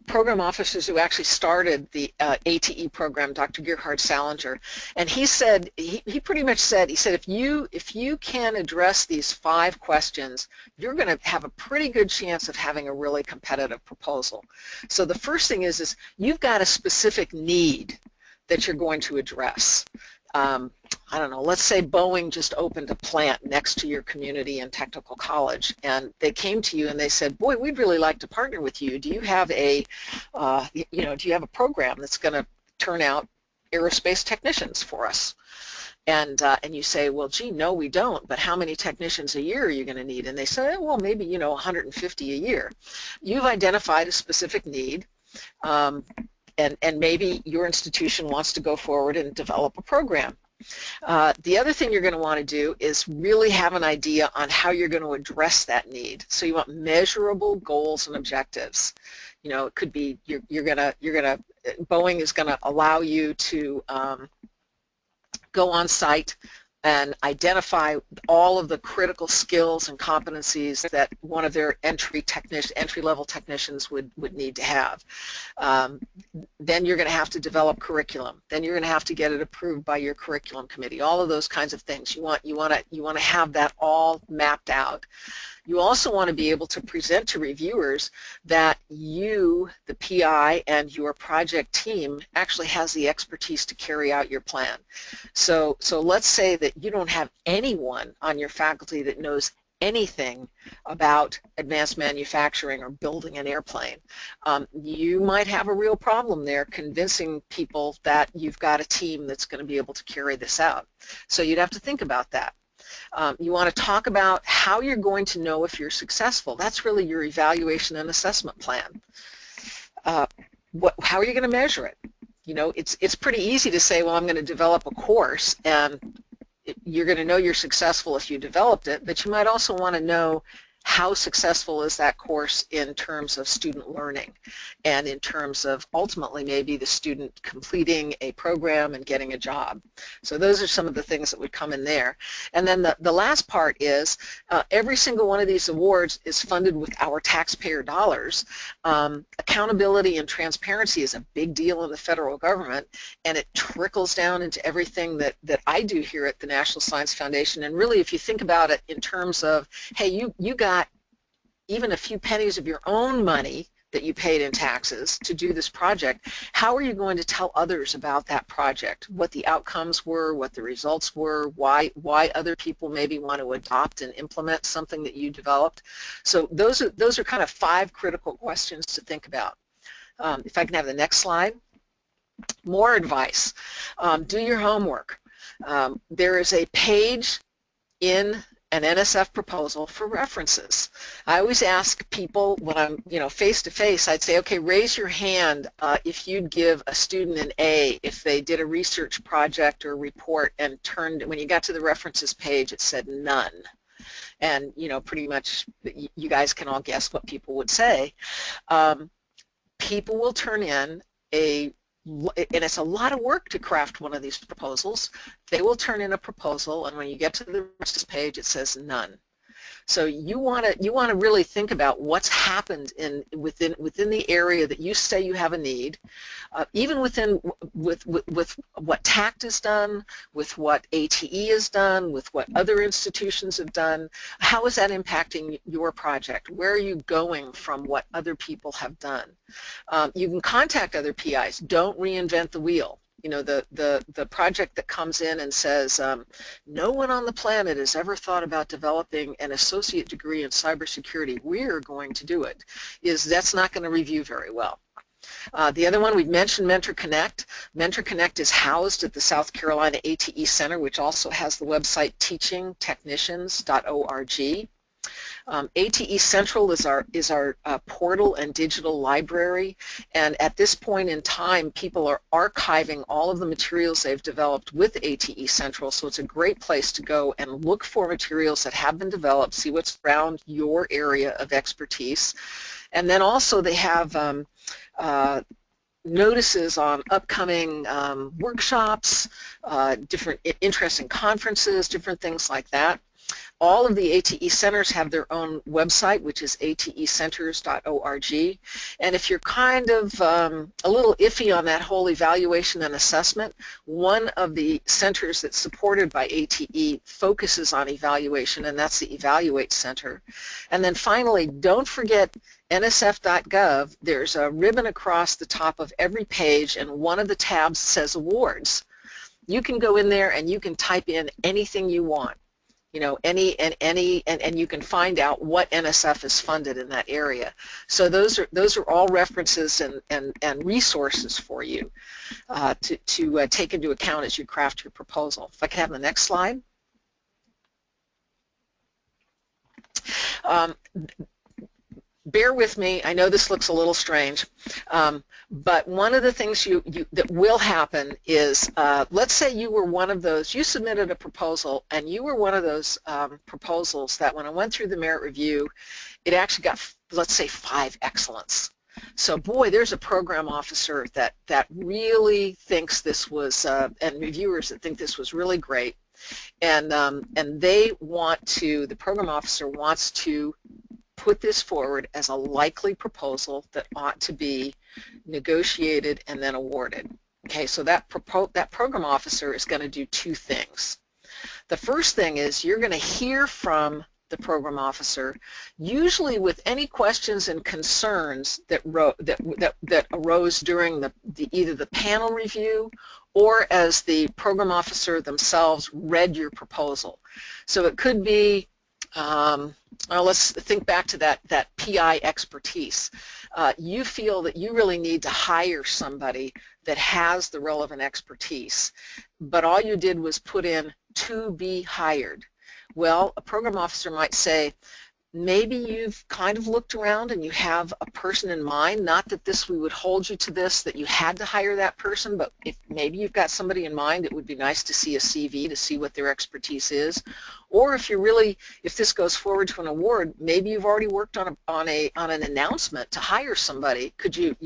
program officers who actually started the ATE program, Dr. Gerhard Salinger, and he said, he pretty much said, he said, if you can address these 5 questions, you're going to have a pretty good chance of having a really competitive proposal. So the first thing is you've got a specific need that you're going to address. I don't know, let's say Boeing just opened a plant next to your community and technical college, and they came to you and they said, boy, we'd really like to partner with you. Do you have a, do you have a program that's going to turn out aerospace technicians for us? And you say, well, gee, no, we don't, but how many technicians a year are you going to need? And they say, well, maybe, 150 a year. You've identified a specific need, and maybe your institution wants to go forward and develop a program. The other thing you're going to want to do is really have an idea on how you're going to address that need. So you want measurable goals and objectives. It could be Boeing is going to allow you to go on site and identify all of the critical skills and competencies that one of their entry-level technicians would need to have. Then you're going to have to develop curriculum. Then you're going to have to get it approved by your curriculum committee. All of those kinds of things. You want to have that all mapped out. You also want to be able to present to reviewers that you, the PI, and your project team actually has the expertise to carry out your plan. So let's say that you don't have anyone on your faculty that knows anything about advanced manufacturing or building an airplane. You might have a real problem there convincing people that you've got a team that's going to be able to carry this out. So you'd have to think about that. You want to talk about how you're going to know if you're successful. That's really your evaluation and assessment plan. How are you going to measure it? It's pretty easy to say, well, I'm going to develop a course, and you're going to know you're successful if you developed it, but you might also want to know how successful is that course in terms of student learning and in terms of ultimately maybe the student completing a program and getting a job. So those are some of the things that would come in there. And then the last part is every single one of these awards is funded with our taxpayer dollars. Accountability and transparency is a big deal in the federal government, and it trickles down into everything that I do here at the National Science Foundation. And really, if you think about it in terms of, hey, you got even a few pennies of your own money that you paid in taxes to do this project, how are you going to tell others about that project, what the outcomes were, what the results were, why other people maybe want to adopt and implement something that you developed? So those are kind of 5 critical questions to think about. If I can have the next slide. More advice. Do your homework. There is a page in an NSF proposal for references. I always ask people when I'm face to face, I'd say, okay, raise your hand if you'd give a student an A if they did a research project or report and when you got to the references page it said none. And pretty much you guys can all guess what people would say. People will turn in and it's a lot of work to craft one of these proposals. They will turn in a proposal, and when you get to the references page, it says none. So you want to really think about what's happened within the area that you say you have a need, even with what TACT has done, with what ATE has done, with what other institutions have done. How is that impacting your project? Where are you going from what other people have done? You can contact other PIs. Don't reinvent the wheel. The project that comes in and says, no one on the planet has ever thought about developing an associate degree in cybersecurity. We're going to do it. That's not going to review very well. The other one, we've mentioned Mentor Connect. Mentor Connect is housed at the South Carolina ATE Center, which also has the website teachingtechnicians.org. ATE Central is our portal and digital library, and at this point in time people are archiving all of the materials they've developed with ATE Central, so it's a great place to go and look for materials that have been developed, see what's around your area of expertise. And then also they have notices on upcoming workshops, different interesting conferences, different things like that. All of the ATE centers have their own website, which is atecenters.org. And if you're kind of a little iffy on that whole evaluation and assessment, one of the centers that's supported by ATE focuses on evaluation, and that's the Evaluate Center. And then finally, don't forget nsf.gov. There's a ribbon across the top of every page, and one of the tabs says Awards. You can go in there and you can type in anything you want. You know, and you can find out what NSF is funded in that area. So those are all references and resources for you to take into account as you craft your proposal. If I can have the next slide. Bear with me, I know this looks a little strange, but one of the things that will happen is, let's say you were one of those, you submitted a proposal and you were one of those proposals that when I went through the merit review, it actually got, let's say, 5 excellents. So boy, there's a program officer that really thinks this was, and reviewers that think this was really great, and they want to, the program officer wants to put this forward as a likely proposal that ought to be negotiated and then awarded. Okay, so that program officer is going to do 2 things. The first thing is you're going to hear from the program officer, usually with any questions and concerns that arose during either the panel review or as the program officer themselves read your proposal. So it could be, well, let's think back to that PI expertise. You feel that you really need to hire somebody that has the relevant expertise, but all you did was put in to be hired. Well, a program officer might say, maybe you've kind of looked around and you have a person in mind, not that we would hold you to this, that you had to hire that person, but if maybe you've got somebody in mind, it would be nice to see a CV to see what their expertise is. Or if this goes forward to an award, maybe you've already worked on an announcement to hire somebody. Could you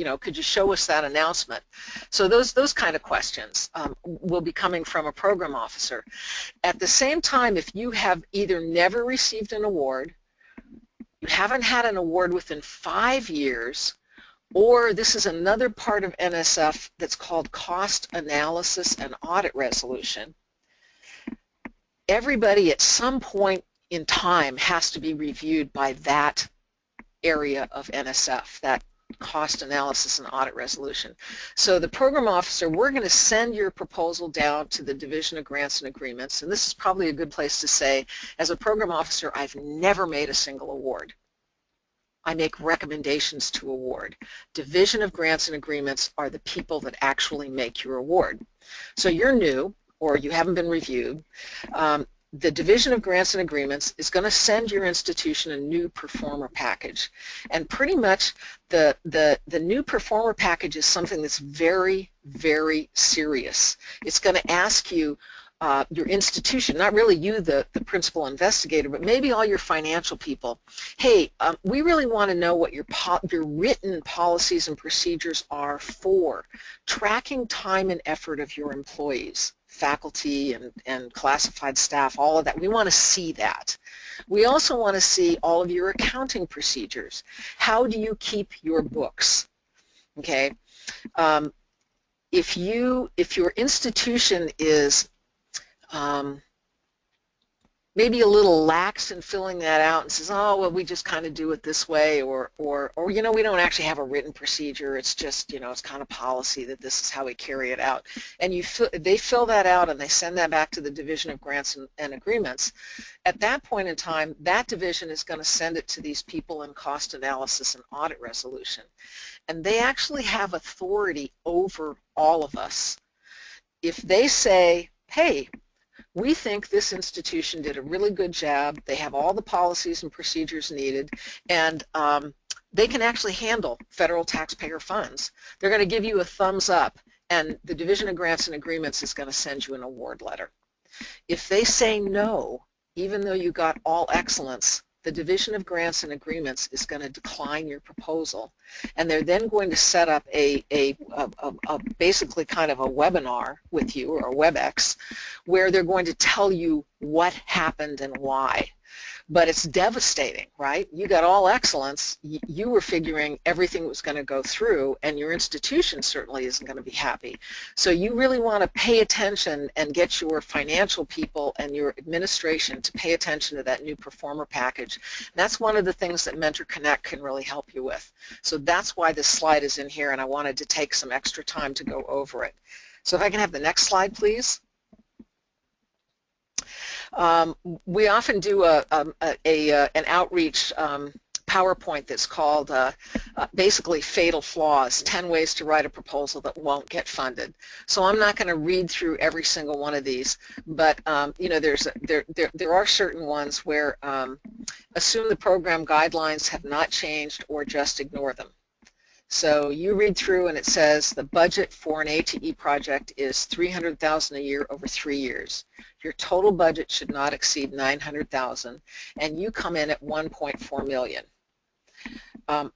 show us that announcement? So those kind of questions will be coming from a program officer. At the same time, if you have either never received an award, you haven't had an award within 5 years, or this is another part of NSF that's called cost analysis and audit resolution. Everybody at some point in time has to be reviewed by that area of NSF, that cost analysis and audit resolution. So the program officer, we're going to send your proposal down to the Division of Grants and Agreements, and this is probably a good place to say, as a program officer, I've never made a single award. I make recommendations to award. Division of Grants and Agreements are the people that actually make your award. So you're new, or you haven't been reviewed. The Division of Grants and Agreements is going to send your institution a new performer package. And pretty much the new performer package is something that's very, very serious. It's going to ask you, your institution, not really you, the principal investigator, but maybe all your financial people. Hey, we really want to know what your written policies and procedures are for tracking time and effort of your employees, faculty and classified staff, all of that. We want to see that. We also want to see all of your accounting procedures. How do you keep your books? Okay. If your institution is maybe a little lax in filling that out and says, oh, well, we just kind of do it this way, or we don't actually have a written procedure, it's just, it's kind of policy that this is how we carry it out. And they fill that out and they send that back to the Division of Grants and Agreements. At that point in time, that division is going to send it to these people in cost analysis and audit resolution. And they actually have authority over all of us. If they say, hey, we think this institution did a really good job, they have all the policies and procedures needed, and they can actually handle federal taxpayer funds. They're going to give you a thumbs up, and the Division of Grants and Agreements is going to send you an award letter. If they say no, even though you got all excellence, the Division of Grants and Agreements is going to decline your proposal, and they're then going to set up a basically kind of a webinar with you, or a WebEx, where they're going to tell you what happened and why. But it's devastating, right? You got all excellence, you were figuring everything was going to go through, and your institution certainly isn't going to be happy. So you really want to pay attention and get your financial people and your administration to pay attention to that new performer package. That's one of the things that Mentor Connect can really help you with. So that's why this slide is in here, and I wanted to take some extra time to go over it. So if I can have the next slide, please. We often do an outreach PowerPoint that's called basically Fatal Flaws, 10 ways to write a proposal that won't get funded. So I'm not going to read through every single one of these, but you know, there are certain ones where assume the program guidelines have not changed or just ignore them. So you read through and it says the budget for an ATE project is $300,000 a year over 3 years. Your total budget should not exceed $900,000, and you come in at $1.4 million.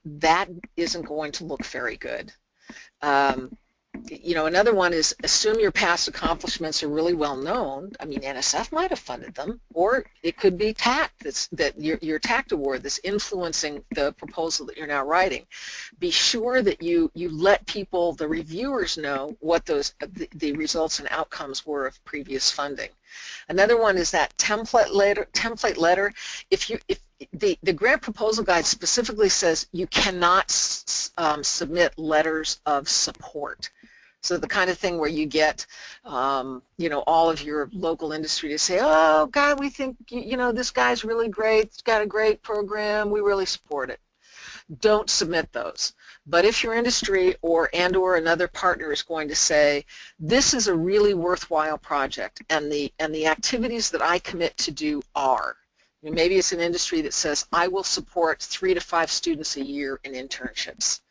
That isn't going to look very good. You know, another one is assume your past accomplishments are really well known. I mean, NSF might have funded them, or it could be TACT, your TACT award that's influencing the proposal that you're now writing. Be sure that you let people, the reviewers, know what those the results and outcomes were of previous funding. Another one is that template letter. If the grant proposal guide specifically says you cannot submit letters of support. So the kind of thing where you get, you know, all of your local industry to say, oh, God, we think, you know, this guy's really great, he's got a great program, we really support it. Don't submit those. But if your industry or another partner is going to say, this is a really worthwhile project, and the activities that I commit to do are, you know, maybe it's an industry that says, I will support 3 to 5 students a year in internships.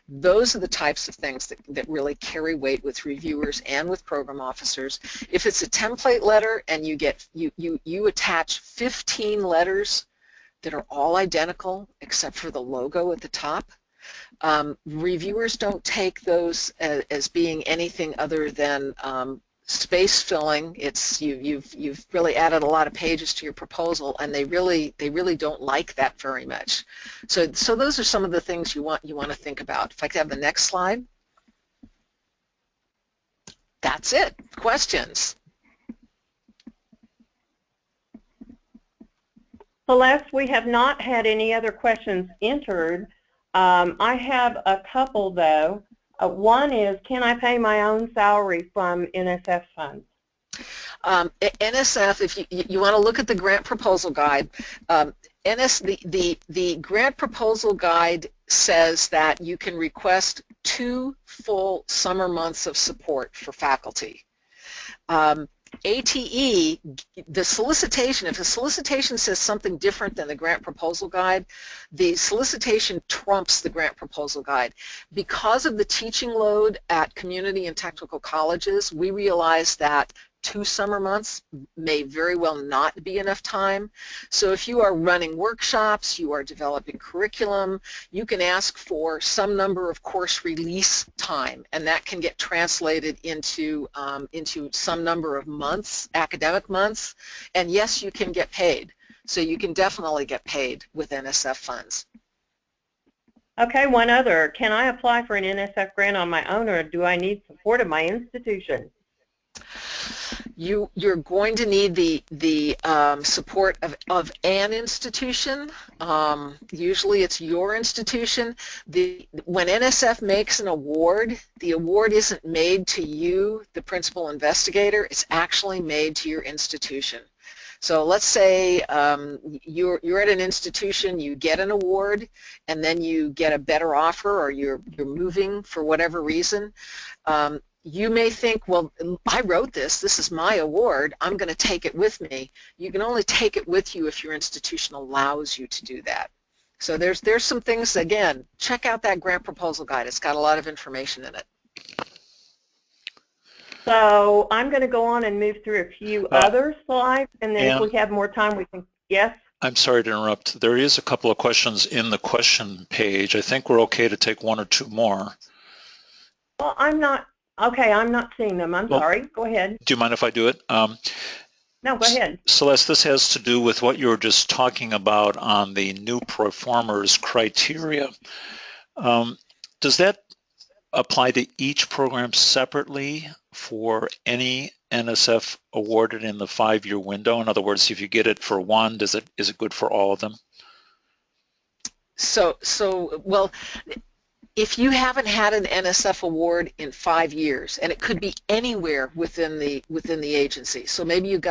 Those are the types of things that really carry weight with reviewers and with program officers. If it's a template letter and you attach 15 letters that are all identical except for the logo at the top, reviewers don't take those as being anything other than space filling. It's you've really added a lot of pages to your proposal, and they really don't like that very much. So those are some of the things you want to think about. If I could have the next slide. That's it. Questions? Celeste, we have not had any other questions entered. I have a couple though. One is, can I pay my own salary from NSF funds? NSF, if you want to look at the grant proposal guide, the grant proposal guide says that you can request 2 full summer months of support for faculty. ATE, the solicitation, if the solicitation says something different than the grant proposal guide, the solicitation trumps the grant proposal guide. Because of the teaching load at community and technical colleges, we realize that 2 summer months may very well not be enough time. So if you are running workshops, you are developing curriculum, you can ask for some number of course release time, and that can get translated into some number of months, academic months, and yes, you can get paid. So you can definitely get paid with NSF funds. Okay, one other. Can I apply for an NSF grant on my own, or do I need support of my institution? You're going to need the support of an institution. Usually it's your institution. When NSF makes an award, the award isn't made to you, the principal investigator. It's actually made to your institution. So let's say you're at an institution, you get an award, and then you get a better offer, or you're moving for whatever reason. You may think, well, I wrote this is my award, I'm going to take it with me. You can only take it with you if your institution allows you to do that. So there's some things, again, check out that grant proposal guide. It's got a lot of information in it. So I'm going to go on and move through a few other slides, and then if we have more time, we can, yes? I'm sorry to interrupt. There is a couple of questions in the question page. I think we're okay to take 1 or 2 more. Well, I'm not seeing them. I'm sorry. Go ahead. Do you mind if I do it? No, go ahead. Celeste, this has to do with what you were just talking about on the new performers criteria. Does that apply to each program separately for any NSF awarded in the 5-year window? In other words, if you get it for one, is it good for all of them? Well, If you haven't had an NSF award in 5 years, and it could be anywhere within the agency, so maybe you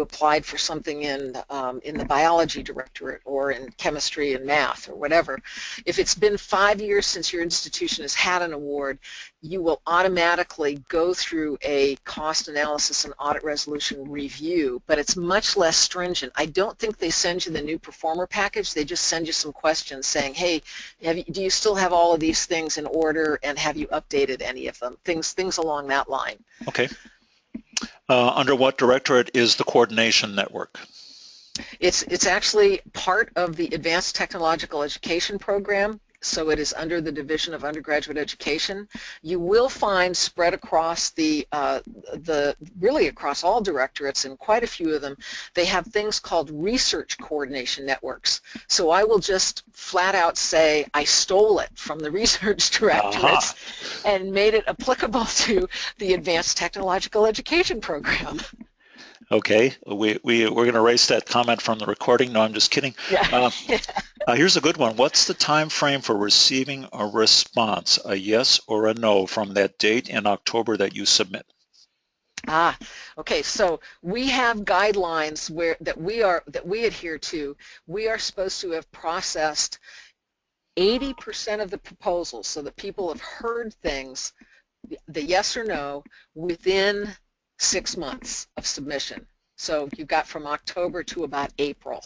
applied for something in the biology directorate or in chemistry and math or whatever. If it's been 5 years since your institution has had an award, you will automatically go through a cost analysis and audit resolution review, but it's much less stringent. I don't think they send you the new performer package. They just send you some questions saying, hey, do you still have all of these things in order, and have you updated any of them? Things along that line. Okay. Under what directorate is the coordination network? It's actually part of the Advanced Technological Education program, so it is under the Division of Undergraduate Education. You will find spread across really across all directorates, and quite a few of them, they have things called research coordination networks. So I will just flat out say I stole it from the research directorates and made it applicable to the Advanced Technological Education program. Okay, we're going to erase that comment from the recording. No, I'm just kidding. Yeah. Here's a good one. What's the time frame for receiving a response, a yes or a no, from that date in October that you submit? Okay. So we have guidelines that we adhere to. We are supposed to have processed 80% of the proposals, so that people have heard things, the yes or no, within 6 months of submission. So you got from October to about April.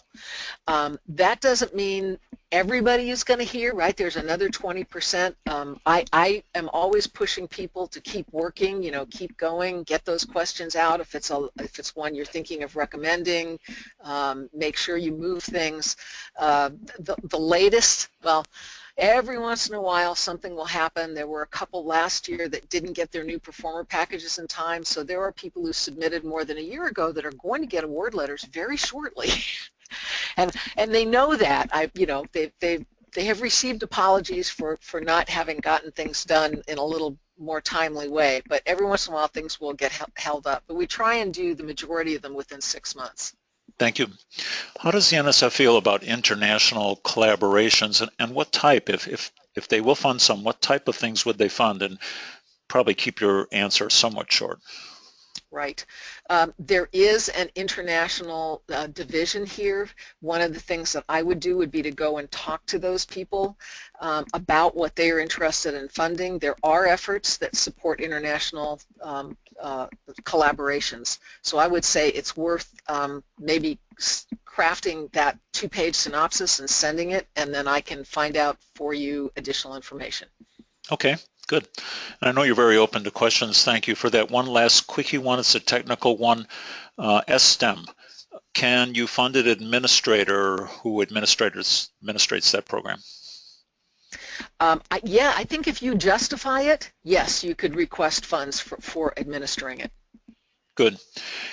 That doesn't mean everybody is going to hear, right? There's another 20%. I am always pushing people to keep working, keep going, get those questions out. If it's one you're thinking of recommending, make sure you move things. The latest, well, every once in a while something will happen. There were a couple last year that didn't get their new performer packages in time, so there are people who submitted more than a year ago that are going to get award letters very shortly. and they know that. They have received apologies for not having gotten things done in a little more timely way, but every once in a while things will get held up. But we try and do the majority of them within 6 months. Thank you. How does the NSF feel about international collaborations, and what type, if they will fund some, what type of things would they fund? And probably keep your answer somewhat short. Right. There is an international division here. One of the things that I would do would be to go and talk to those people about what they are interested in funding. There are efforts that support international collaborations. So I would say it's worth maybe crafting that 2-page synopsis and sending it, and then I can find out for you additional information. Okay. Good. And I know you're very open to questions. Thank you for that. One last quickie one. It's a technical one. STEM. Can you fund an administrator who administrates that program? Yeah, I think if you justify it, yes, you could request funds for administering it. Good.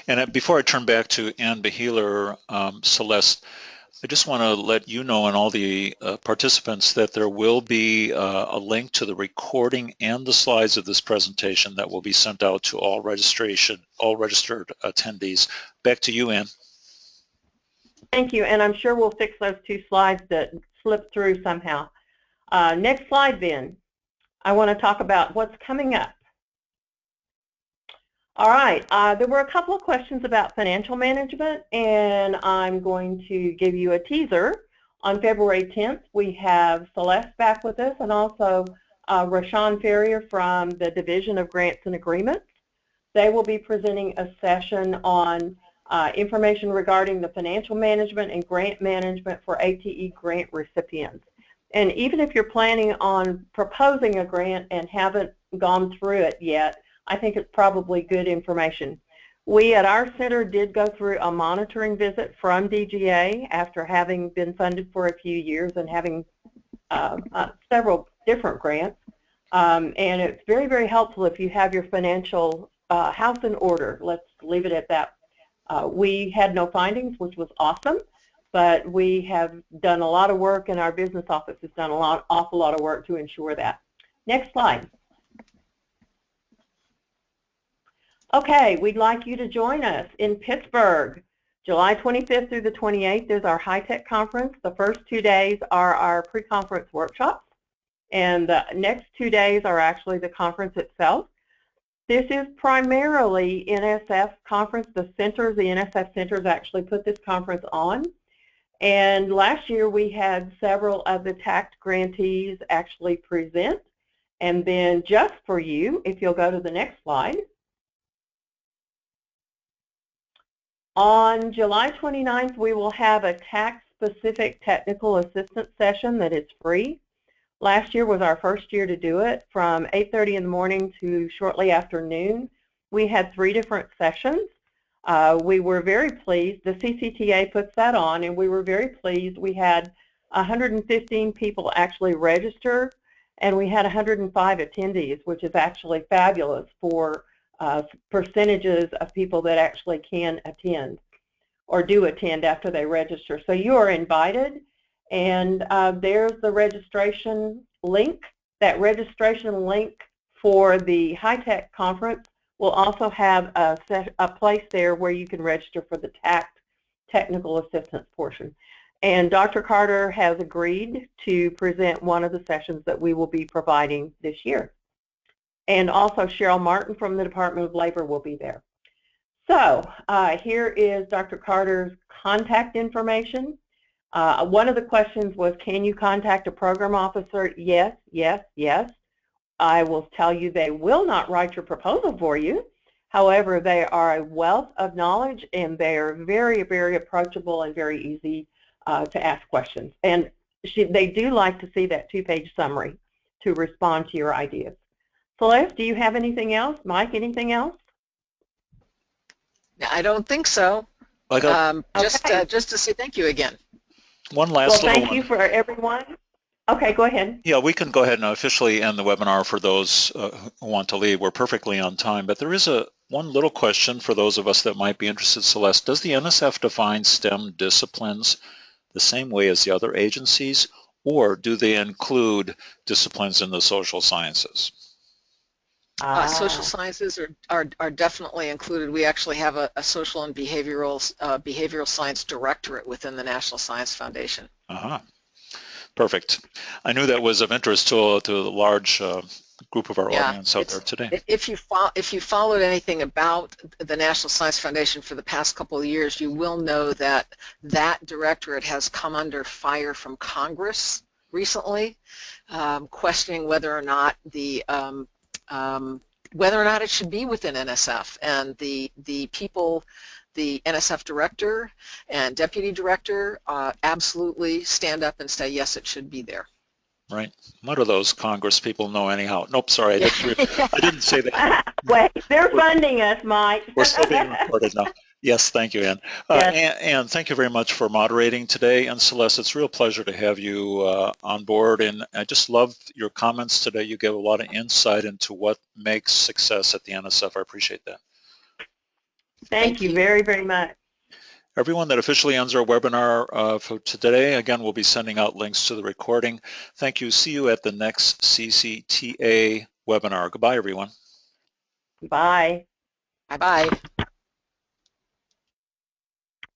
And before I turn back to Ann Beheeler, Celeste, I just want to let you know and all the participants that there will be a link to the recording and the slides of this presentation that will be sent out to all registered attendees. Back to you, Ann. Thank you, and I'm sure we'll fix those 2 slides that slipped through somehow. Next slide then. I want to talk about what's coming up. All right, there were a couple of questions about financial management, and I'm going to give you a teaser. On February 10th, we have Celeste back with us, and also Rashawn Ferrier from the Division of Grants and Agreements. They will be presenting a session on information regarding the financial management and grant management for ATE grant recipients. And even if you're planning on proposing a grant and haven't gone through it yet, I think it's probably good information. We at our center did go through a monitoring visit from DGA after having been funded for a few years and having several different grants. And it's very, very helpful if you have your financial house in order. Let's leave it at that. We had no findings, which was awesome, but we have done a lot of work, and our business office has done awful lot of work to ensure that. Next slide. Okay, we'd like you to join us in Pittsburgh, July 25th through the 28th is our high-tech conference. The first 2 days are our pre-conference workshops, and the next 2 days are actually the conference itself. This is primarily NSF conference. The NSF centers actually put this conference on. And last year we had several of the TACT grantees actually present. And then just for you, if you'll go to the next slide, on July 29th we will have a TACT-specific technical assistance session that is free. Last year was our first year to do it. From 8:30 in the morning to shortly after noon, we had 3 different sessions. We were very pleased. The CCTA puts that on, and we were very pleased. We had 115 people actually register, and we had 105 attendees, which is actually fabulous for percentages of people that actually can attend or do attend after they register. So you are invited, and there's the registration link. That registration link for the high-tech conference will also have a place there where you can register for the TACT technical assistance portion. And Dr. Carter has agreed to present one of the sessions that we will be providing this year. And also Cheryl Martin from the Department of Labor will be there. So here is Dr. Carter's contact information. One of the questions was, can you contact a program officer? Yes, yes, yes. I will tell you they will not write your proposal for you. However, they are a wealth of knowledge, and they are very, very approachable and very easy to ask questions. And they do like to see that 2-page summary to respond to your ideas. Celeste, do you have anything else? Mike, anything else? I don't think so. Okay. Just to say thank you again. One last little one. Thank you for everyone. Okay, go ahead. Yeah, we can go ahead and officially end the webinar for those who want to leave. We're perfectly on time, but there is one little question for those of us that might be interested. Celeste, does the NSF define STEM disciplines the same way as the other agencies, or do they include disciplines in the social sciences? Social sciences are definitely included. We actually have a social and behavioral science directorate within the National Science Foundation. Perfect. I knew that was of interest to a large group of our audience out there today. If you followed anything about the National Science Foundation for the past couple of years, you will know that that directorate has come under fire from Congress recently, questioning whether or not it should be within NSF, and the people, the NSF director and deputy director, absolutely stand up and say yes, it should be there. Right. What do those Congress people know anyhow? Nope, sorry, I didn't say that. Wait, they're funding us, Mike. We're still being recorded now. Yes, thank you, Ann. Yes. And thank you very much for moderating today. And Celeste, it's a real pleasure to have you on board. And I just love your comments today. You gave a lot of insight into what makes success at the NSF. I appreciate that. Thank you very, very much. Everyone, that officially ends our webinar for today. Again, we'll be sending out links to the recording. Thank you. See you at the next CCTA webinar. Goodbye, everyone. Bye. Bye-bye.